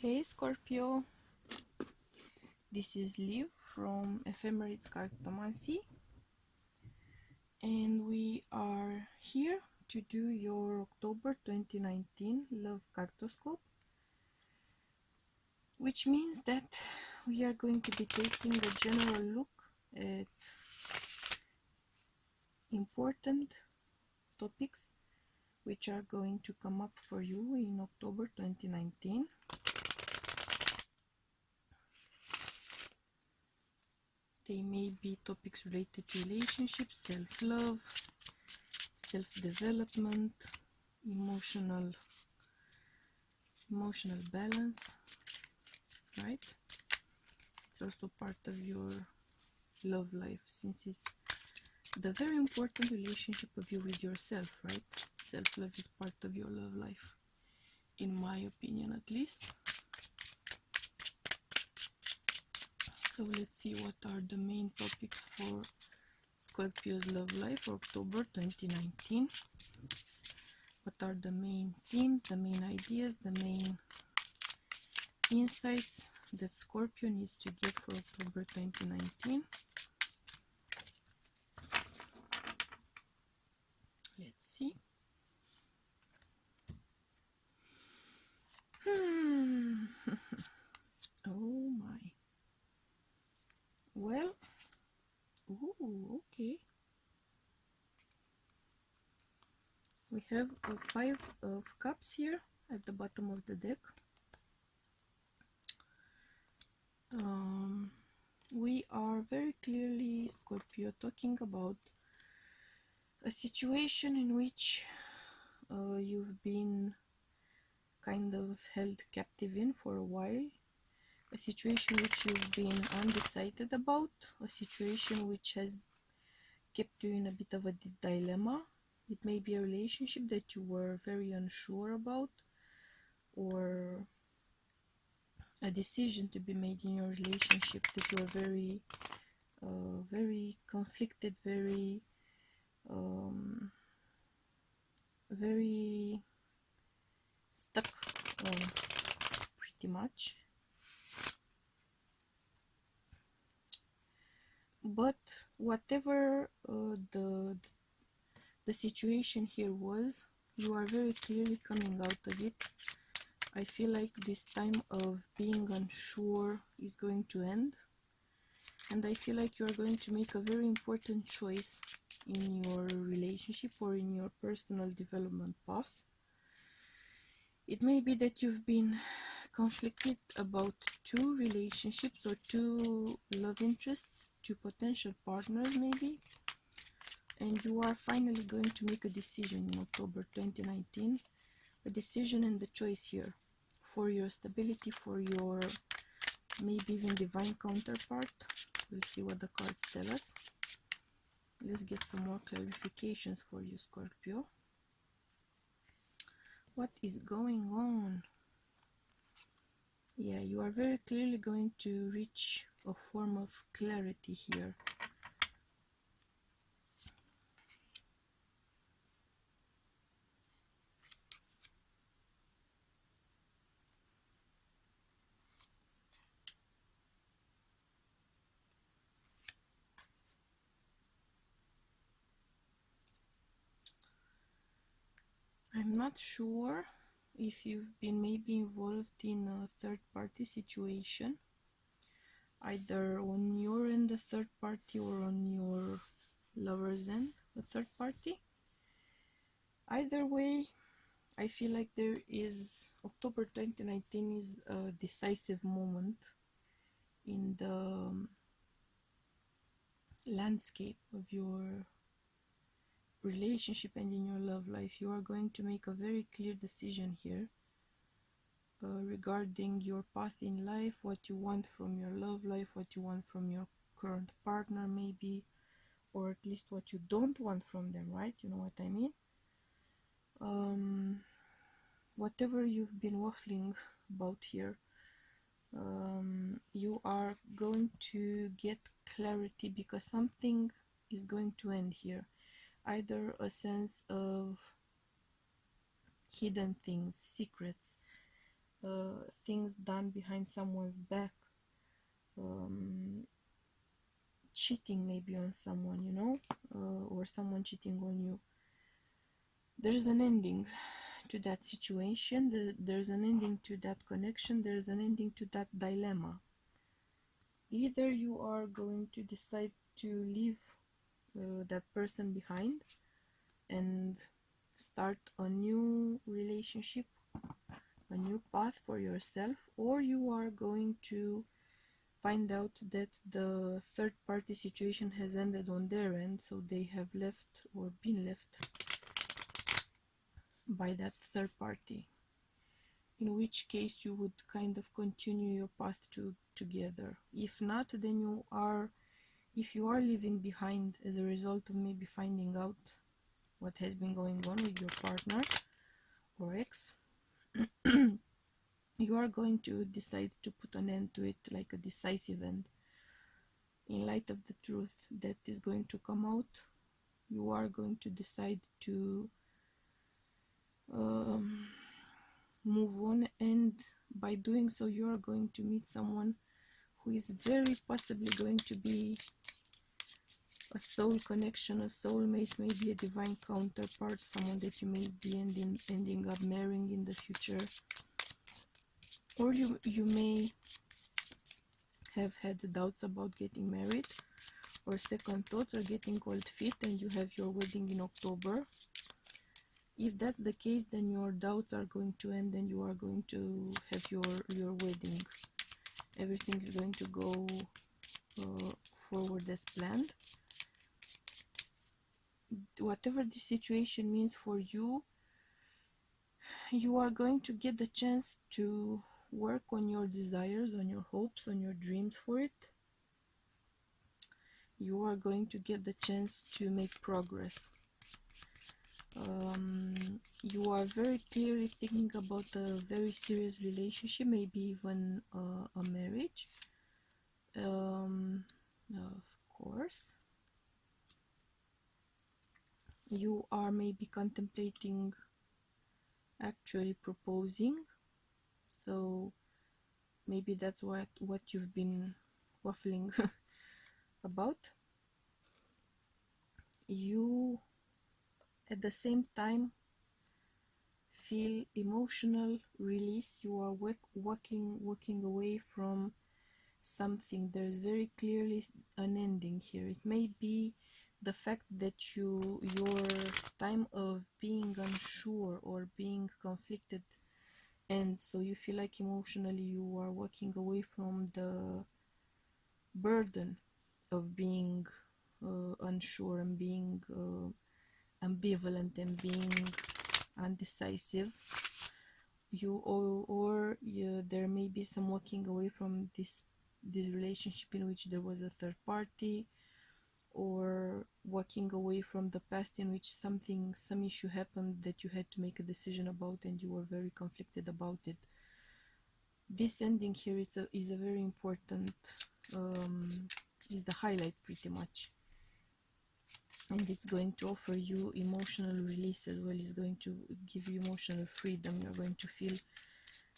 Hey Scorpio, this is Liv from Ephemerate Cartomancy, and we are here to do your October 2019 Love Cartoscope, which means that we are going to be taking a general look at important topics which are going to come up for you in October 2019. They may be topics related to relationships, self-love, self-development, emotional balance, right? It's also part of your love life, since it's the very important relationship of you with yourself, right? Self-love is part of your love life, in my opinion at least. So let's see what are the main topics for Scorpio's love life for October 2019. What are the main themes, the main ideas, the main insights that Scorpio needs to get for October 2019? Let's see. Oh my. Well, ooh, okay. We have a 5 of cups here at the bottom of the deck. We are very clearly, Scorpio, talking about a situation in which you've been kind of held captive in for a while, a situation which you've been undecided about, a situation which has kept you in a bit of a dilemma. It may be a relationship that you were very unsure about, or a decision to be made in your relationship that you are very conflicted, very stuck, pretty much. But whatever the situation here was, you are very clearly coming out of it. I feel like this time of being unsure is going to end, and I feel like you are going to make a very important choice in your relationship or in your personal development path. It may be that you've been conflicted about 2 relationships or 2 love interests, 2 potential partners maybe, and you are finally going to make a decision in October 2019, a decision and the choice here for your stability, for your maybe even divine counterpart. We'll see what the cards tell us. Let's get some more clarifications for you, Scorpio. What is going on? Yeah, you are very clearly going to reach a form of clarity here. I'm not sure if you've been maybe involved in a third-party situation, either on your end, the third party, or on your lover's end, the third party. Either way, I feel like there is October 2019 is a decisive moment in the landscape of your relationship and in your love life. You are going to make a very clear decision here regarding your path in life, what you want from your love life, what you want from your current partner maybe, or at least what you don't want from them, right? You know what I mean? Whatever you've been waffling about here, you are going to get clarity, because something is going to end here. Either a sense of hidden things, secrets, things done behind someone's back, cheating maybe on someone, you know, or someone cheating on you. There's an ending to that situation, there's an ending to that connection, there's an ending to that dilemma. Either you are going to decide to leave that person behind and start a new relationship, a new path for yourself, or you are going to find out that the third party situation has ended on their end, so they have left or been left by that third party, in which case you would kind of continue your path together. If not, then if you are leaving behind as a result of maybe finding out what has been going on with your partner or ex, you are going to decide to put an end to it, like a decisive end. In light of the truth that is going to come out, you are going to decide to move on, and by doing so you are going to meet someone who is very possibly going to be a soul connection, a soulmate, maybe a divine counterpart, someone that you may be ending up marrying in the future. Or you may have had doubts about getting married, or second thoughts, or getting cold feet, and you have your wedding in October. If that's the case, then your doubts are going to end and you are going to have your wedding. Everything is going to go forward as planned. Whatever the situation means for you, you are going to get the chance to work on your desires, on your hopes, on your dreams for it. You are going to get the chance to make progress. You are very clearly thinking about a very serious relationship, maybe even a marriage. Of course, you are maybe contemplating actually proposing, so maybe that's what you've been waffling about. You at the same time feel emotional release. You are walking away from something. There's very clearly an ending here. It may be the fact that your time of being unsure or being conflicted ends, so you feel like emotionally you are walking away from the burden of being unsure and being ambivalent and being undecisive. There may be some walking away from this relationship in which there was a third party, or walking away from the past in which some issue happened that you had to make a decision about and you were very conflicted about it. This ending here is a very important, is the highlight pretty much, and it's going to offer you emotional release as well. It's going to give you emotional freedom. You're going to feel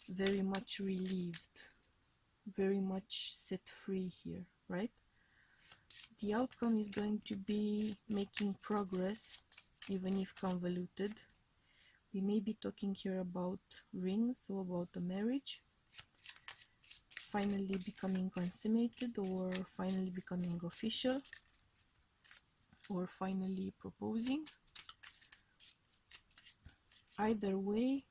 very much relieved, very much set free here, right? The outcome is going to be making progress, even if convoluted. We may be talking here about rings or about a marriage finally becoming consummated, or finally becoming official, or finally proposing. Either way,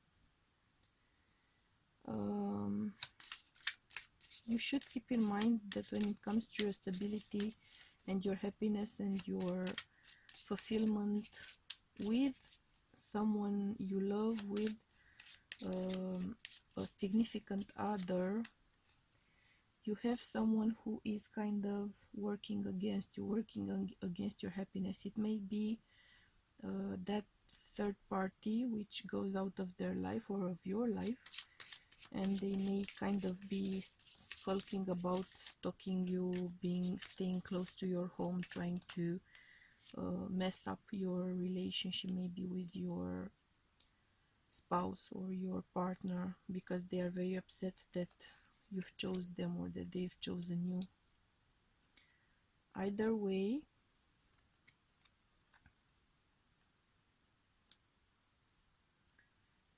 you should keep in mind that when it comes to your stability and your happiness and your fulfillment with someone you love, with a significant other, you have someone who is kind of working against you, against your happiness. It may be that third party which goes out of their life or of your life, and they may kind of be skulking about, stalking you, staying close to your home, trying to mess up your relationship maybe with your spouse or your partner because they are very upset that you've chose them or that they've chosen you. Either way,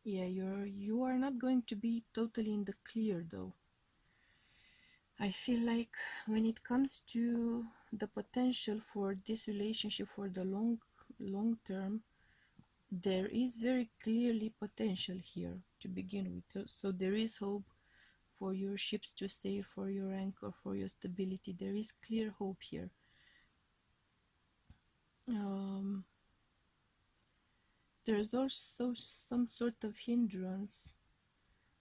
yeah, you are not going to be totally in the clear though. I feel like when it comes to the potential for this relationship for the long term, there is very clearly potential here to begin with. So there is hope for your ships to stay, for your anchor, for your stability. There is clear hope here. There's also some sort of hindrance,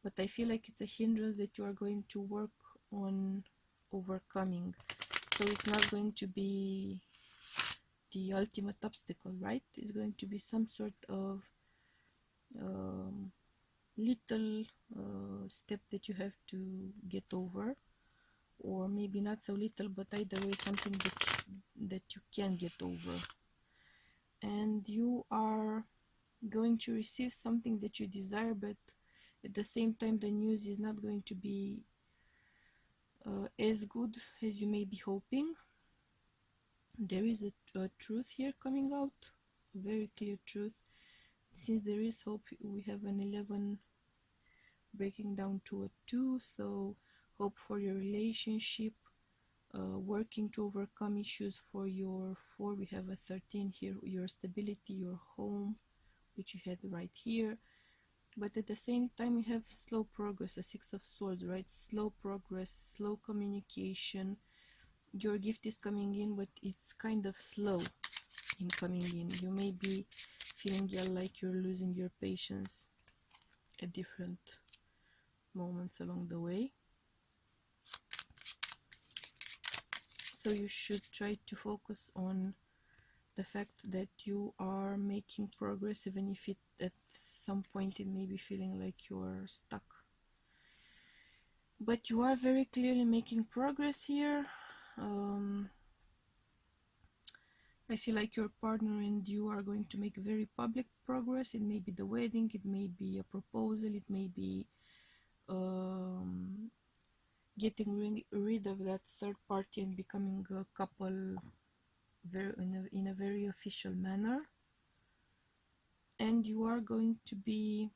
but I feel like it's a hindrance that you are going to work on overcoming. So it's not going to be the ultimate obstacle, right? It's going to be some sort of little step that you have to get over, or maybe not so little, but either way something that you can get over. And you are going to receive something that you desire, but at the same time the news is not going to be as good as you may be hoping. There is a truth here coming out, a very clear truth. Since there is hope, we have an 11 breaking down to a 2, so hope for your relationship, working to overcome issues. For your 4, we have a 13 here, your stability, your home, which you had right here. But at the same time, we have slow progress, a 6 of swords, right? Slow progress, slow communication. Your gift is coming in, but it's kind of slow in coming in. You may be feeling like you're losing your patience at different moments along the way. So you should try to focus on the fact that you are making progress, even if it at some point it may be feeling like you're stuck. But you are very clearly making progress here. I feel like your partner and you are going to make very public progress. It may be the wedding, it may be a proposal, it may be getting rid of that third party and becoming a couple in a very official manner. And you are going to be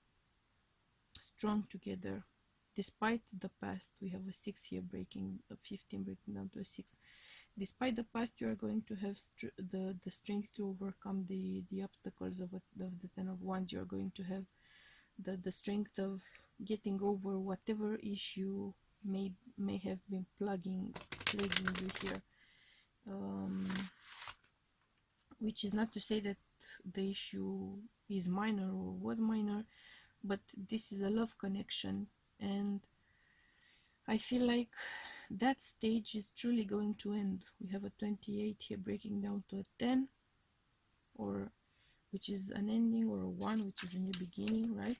strong together despite the past. We have a 6 here, breaking a 15, breaking down to a 6. Despite the past, you are going to have the strength to overcome the obstacles of the 10 of Wands. You are going to have the strength of getting over whatever issue may have been plaguing you here. Which is not to say that the issue is minor or was minor, but this is a love connection, and I feel like that stage is truly going to end. We have a 28 here, breaking down to a 10, or which is an ending, or a 1, which is a new beginning, right?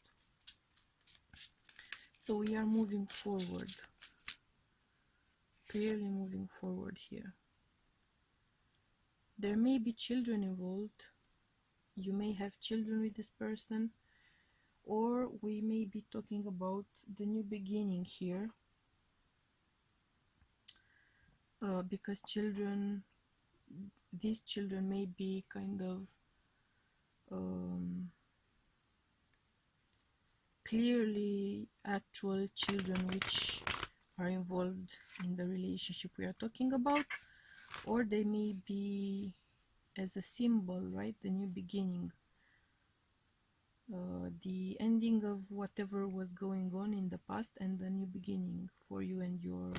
So we are moving forward, clearly moving forward here. There may be children involved. You may have children with this person, or we may be talking about the new beginning here, because these children may be kind of clearly actual children which are involved in the relationship we are talking about, or they may be as a symbol, right? The new beginning, the ending of whatever was going on in the past, and the new beginning for you and your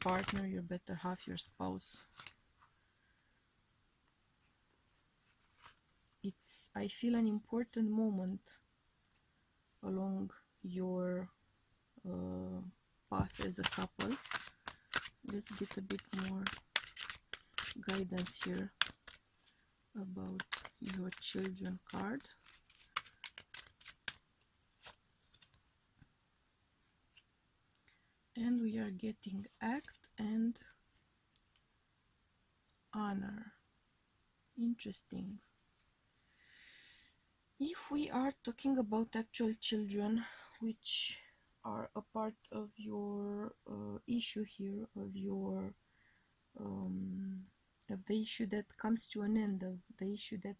partner, your better half, your spouse. It's, I feel, an important moment along your path as a couple. Let's get a bit more guidance here about your children card. And we are getting act and honor. Interesting. If we are talking about actual children, which are a part of your issue here, um, of the issue that comes to an end, of the issue that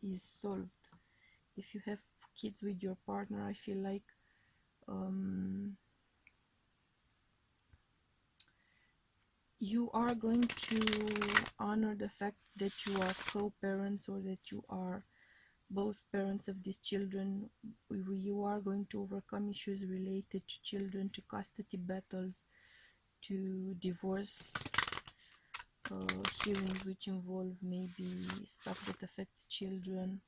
is solved. If you have kids with your partner, I feel like you are going to honor the fact that you are co-parents, or that you are both parents of these children. You are going to overcome issues related to children, to custody battles, to divorce hearings which involve maybe stuff that affects children,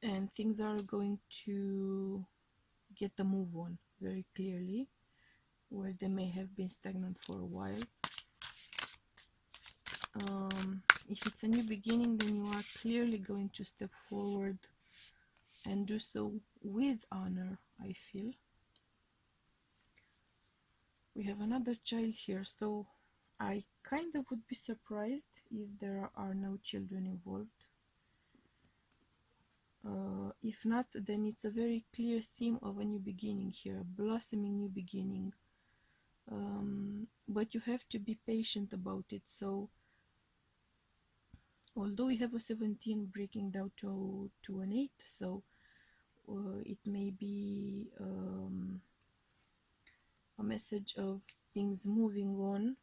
and things are going to get a move on very clearly where they may have been stagnant for a while. If it's a new beginning, then you are clearly going to step forward and do so with honor, I feel. We have another child here, so I kind of would be surprised if there are no children involved. If not, then it's a very clear theme of a new beginning here, a blossoming new beginning. But you have to be patient about it. So although we have a 17 breaking down to an 8, so it may be a message of things moving on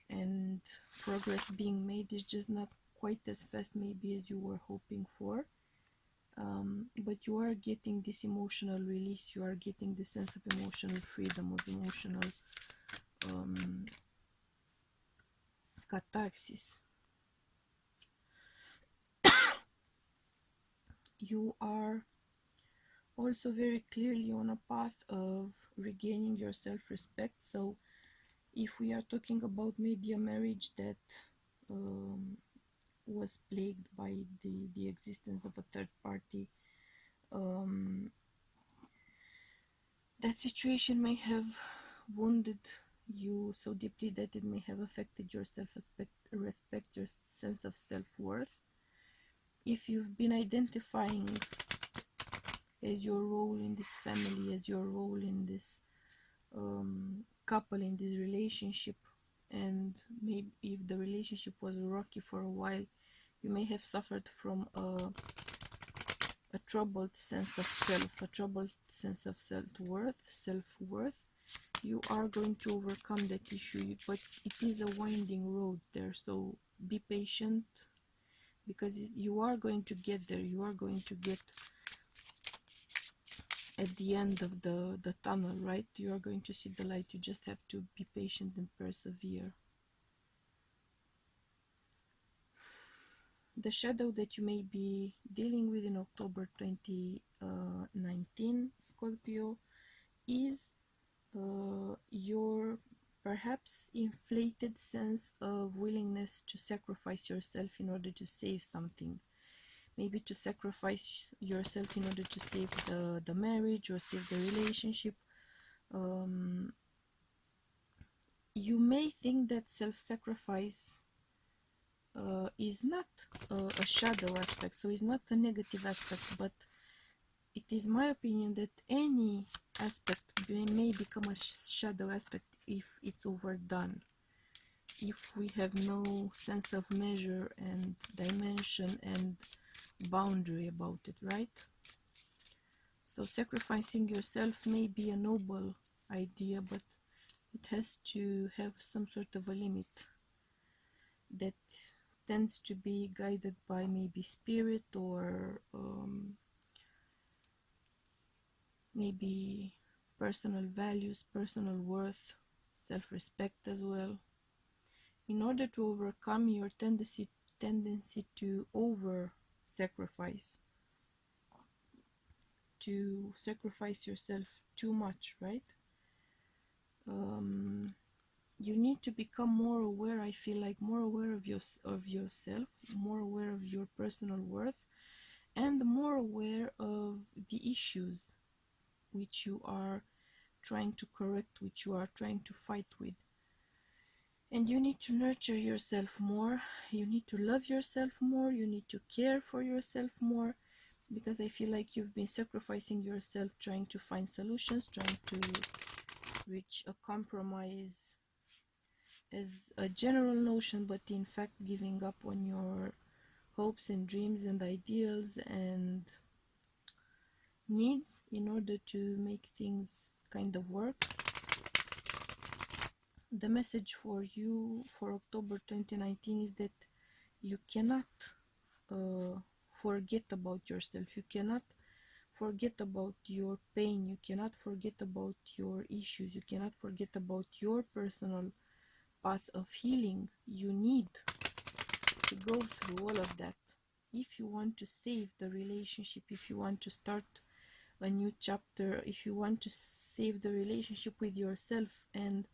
and progress being made. Is just not quite as fast maybe as you were hoping for, but you are getting this emotional release, you are getting the sense of emotional freedom, of emotional catharsis. You are also very clearly on a path of regaining your self-respect. So if we are talking about maybe a marriage that was plagued by the existence of a third party, that situation may have wounded you so deeply that it may have affected your self-respect, your sense of self-worth. If you've been identifying as your role in this family, as your role in this couple, in this relationship, and maybe if the relationship was rocky for a while, you may have suffered from a troubled sense of self, a troubled sense of self-worth. You are going to overcome that issue, but it is a winding road there, so be patient, because you are going to get there. You are going to get at the end of the tunnel, right? You are going to see the light. You just have to be patient and persevere. The shadow that you may be dealing with in October 2019, Scorpio, is your perhaps inflated sense of willingness to sacrifice yourself in order to save something. Maybe to sacrifice yourself in order to save the marriage or save the relationship. You may think that self-sacrifice is not a shadow aspect, so it's not a negative aspect, but it is my opinion that any aspect may become a shadow aspect if it's overdone, if we have no sense of measure and dimension and boundary about it, right? So sacrificing yourself may be a noble idea, but it has to have some sort of a limit that tends to be guided by maybe spirit, or maybe personal values, personal worth, self-respect as well, in order to overcome your tendency to over sacrifice, to sacrifice yourself too much, right? You need to become more aware, I feel like, more aware of yourself, more aware of your personal worth, and more aware of the issues which you are trying to correct, which you are trying to fight with. And you need to nurture yourself more, you need to love yourself more, you need to care for yourself more, because I feel like you've been sacrificing yourself trying to find solutions, trying to reach a compromise as a general notion, but in fact giving up on your hopes and dreams and ideals and needs in order to make things kind of work. The message for you for October 2019 is that you cannot forget about yourself, you cannot forget about your pain, you cannot forget about your issues, you cannot forget about your personal path of healing. You need to go through all of that if you want to save the relationship, if you want to start a new chapter, if you want to save the relationship with yourself and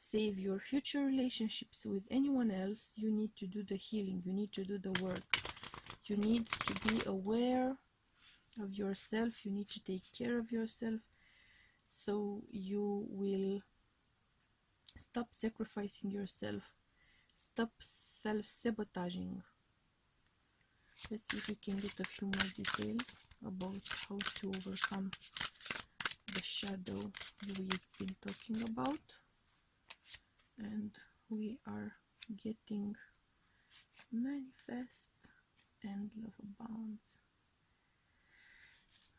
save your future relationships with anyone else. You need to do the healing, you need to do the work, you need to be aware of yourself, you need to take care of yourself, so you will stop sacrificing yourself, stop self-sabotaging. Let's see if we can get a few more details about how to overcome the shadow we've been talking about. And we are getting manifest and love abounds.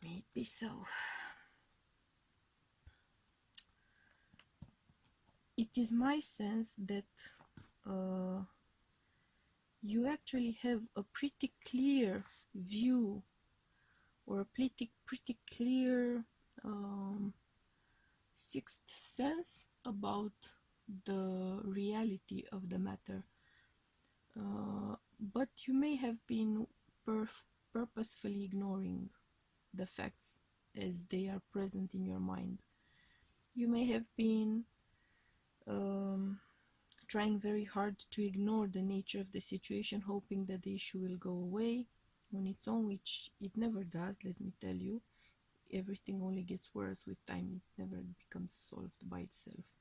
May it be so. It is my sense that you actually have a pretty clear view, or a pretty clear sixth sense about the reality of the matter, but you may have been purposefully ignoring the facts as they are present in your mind. You may have been trying very hard to ignore the nature of the situation, hoping that the issue will go away on its own, which it never does, let me tell you. Everything only gets worse with time, it never becomes solved by itself.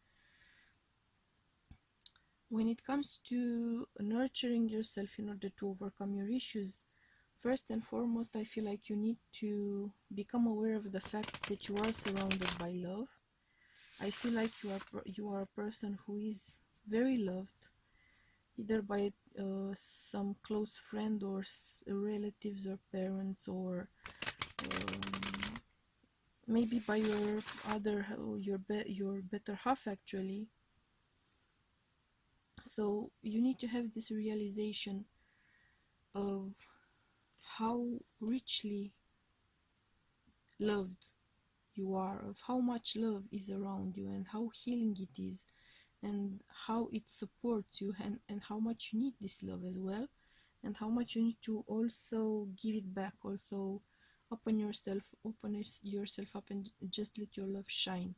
When it comes to nurturing yourself in order to overcome your issues, first and foremost, I feel like you need to become aware of the fact that you are surrounded by love. I feel like you are a person who is very loved, either by some close friend or relatives or parents, or maybe by your better half actually. So you need to have this realization of how richly loved you are, of how much love is around you, and how healing it is, and how it supports you, and how much you need this love as well, and how much you need to also give it back. Also open yourself up and just let your love shine.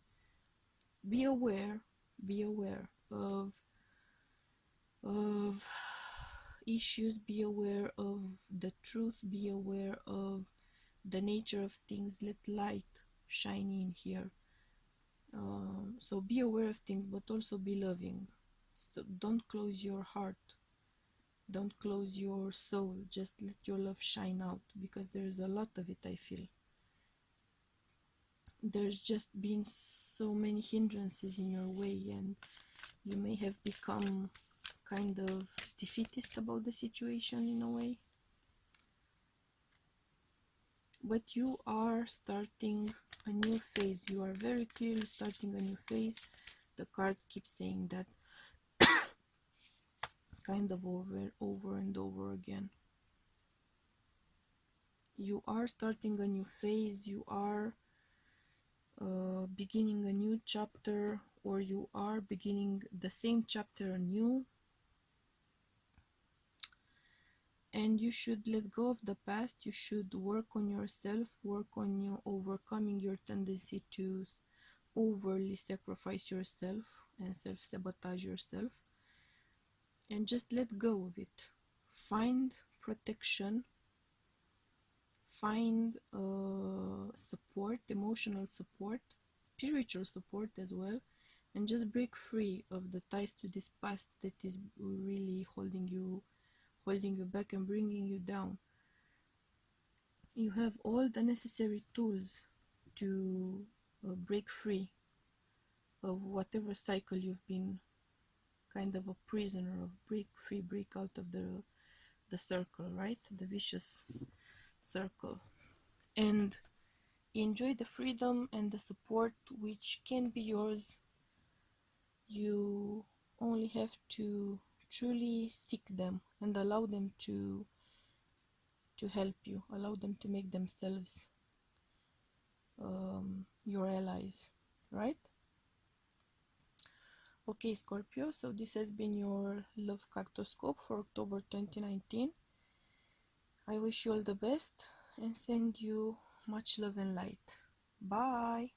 Be aware of issues, be aware of the truth, be aware of the nature of things. Let light shine in here. So be aware of things, but also be loving. So don't close your heart, don't close your soul, just let your love shine out, because there's a lot of it. I feel there's just been so many hindrances in your way, and you may have become kind of defeatist about the situation in a way. But you are starting a new phase, you are very clearly starting a new phase. The cards keep saying that kind of over and over again. You are starting a new phase, you are beginning a new chapter, or you are beginning the same chapter anew. And you should let go of the past, you should work on yourself, work on you overcoming your tendency to overly sacrifice yourself and self-sabotage yourself, and just let go of it. Find protection, find support, emotional support, spiritual support as well, and just break free of the ties to this past that is really holding you back and bringing you down. You have all the necessary tools to break free of whatever cycle you've been kind of a prisoner of. Break free, break out of the circle, right? The vicious circle. And enjoy the freedom and the support which can be yours. You only have to truly seek them and allow them to help you, allow them to make themselves your allies, right? Okay, Scorpio, so this has been your Love Cartoscope for October 2019. I wish you all the best and send you much love and light. Bye!